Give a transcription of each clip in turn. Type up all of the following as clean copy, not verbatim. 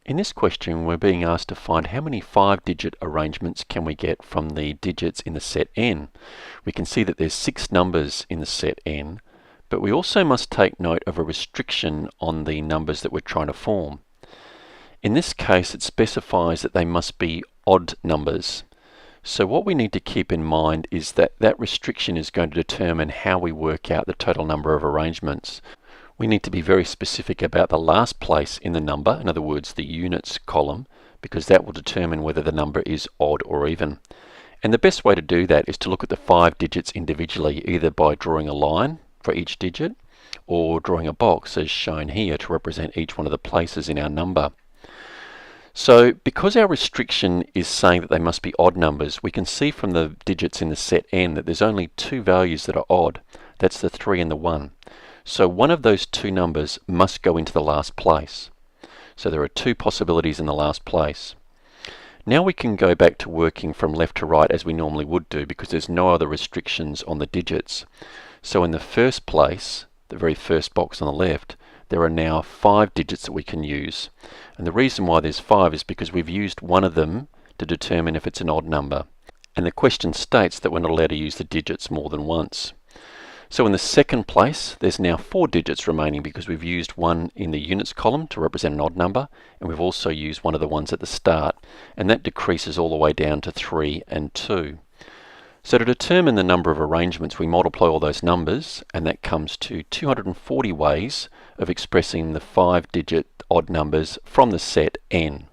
In this question, we're being asked to find how many 5-digit arrangements can we get from the digits in the set n. We can see that there's 6 numbers in the set n, but we also must take note of a restriction on the numbers that we're trying to form. In this case, it specifies that they must be odd numbers. So what we need to keep in mind is that that restriction is going to determine how we work out the total number of arrangements. We need to be very specific about the last place in the number, in other words the units column, because that will determine whether the number is odd or even. And the best way to do that is to look at the 5 digits individually, either by drawing a line for each digit or drawing a box as shown here to represent each one of the places in our number. So because our restriction is saying that they must be odd numbers, we can see from the digits in the set n that there's only 2 values that are odd. That's the 3 and the 1. So one of those 2 numbers must go into the last place. So there are 2 possibilities in the last place. Now we can go back to working from left to right as we normally would do, because there's no other restrictions on the digits. So in the first place, the very first box on the left, there are now 5 digits that we can use. And the reason why there's 5 is because we've used one of them to determine if it's an odd number. And the question states that we're not allowed to use the digits more than once. So in the second place, there's now 4 digits remaining because we've used one in the units column to represent an odd number, and we've also used one of the ones at the start, and that decreases all the way down to 3 and 2. So to determine the number of arrangements, we multiply all those numbers, and that comes to 240 ways of expressing the 5-digit odd numbers from the set n.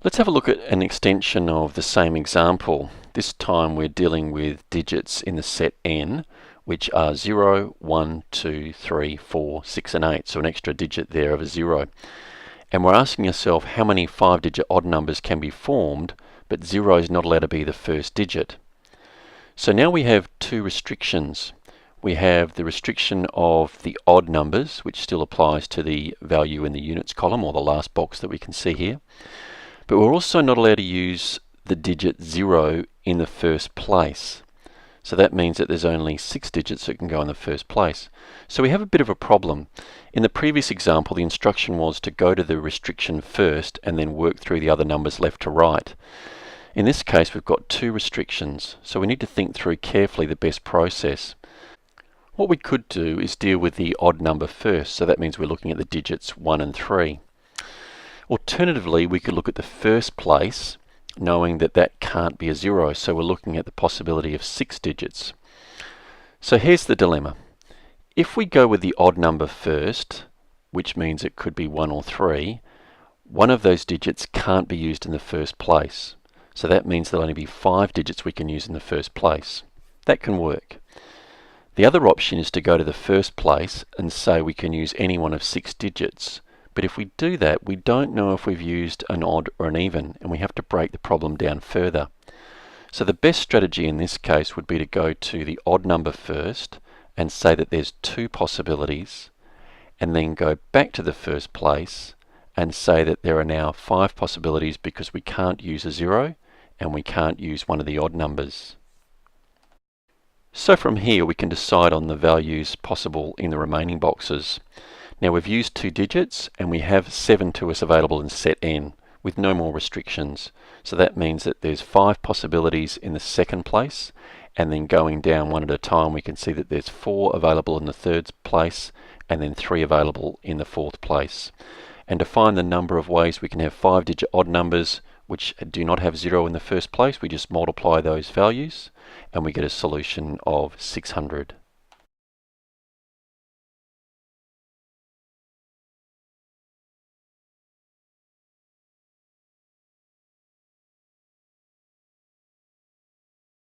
Let's have a look at an extension of the same example. This time we're dealing with digits in the set n, which are 0, 1, 2, 3, 4, 6 and 8, so an extra digit there of a 0. And we're asking ourselves how many 5-digit odd numbers can be formed, but 0 is not allowed to be the first digit. So now we have 2 restrictions. We have the restriction of the odd numbers, which still applies to the value in the units column, or the last box that we can see here. But we're also not allowed to use the digit 0 in the first place. So that means that there's only 6 digits that can go in the first place. So we have a bit of a problem. In the previous example, the instruction was to go to the restriction first and then work through the other numbers left to right. In this case, we've got 2 restrictions, so we need to think through carefully the best process. What we could do is deal with the odd number first, so that means we're looking at the digits 1 and 3. Alternatively, we could look at the first place, knowing that that can't be a 0, so we're looking at the possibility of 6 digits. So here's the dilemma. If we go with the odd number first, which means it could be 1 or 3, one of those digits can't be used in the first place. So that means there'll only be 5 digits we can use in the first place. That can work. The other option is to go to the first place and say we can use any one of 6 digits. But if we do that, we don't know if we've used an odd or an even, and we have to break the problem down further. So the best strategy in this case would be to go to the odd number first and say that there's 2 possibilities, and then go back to the first place and say that there are now 5 possibilities because we can't use a 0 and we can't use one of the odd numbers. So from here we can decide on the values possible in the remaining boxes. Now we've used 2 digits and we have 7 to us available in set n with no more restrictions. So that means that there's 5 possibilities in the second place, and then going down one at a time we can see that there's 4 available in the third place and then 3 available in the fourth place. And to find the number of ways we can have 5-digit odd numbers which do not have 0 in the first place, we just multiply those values and we get a solution of 600.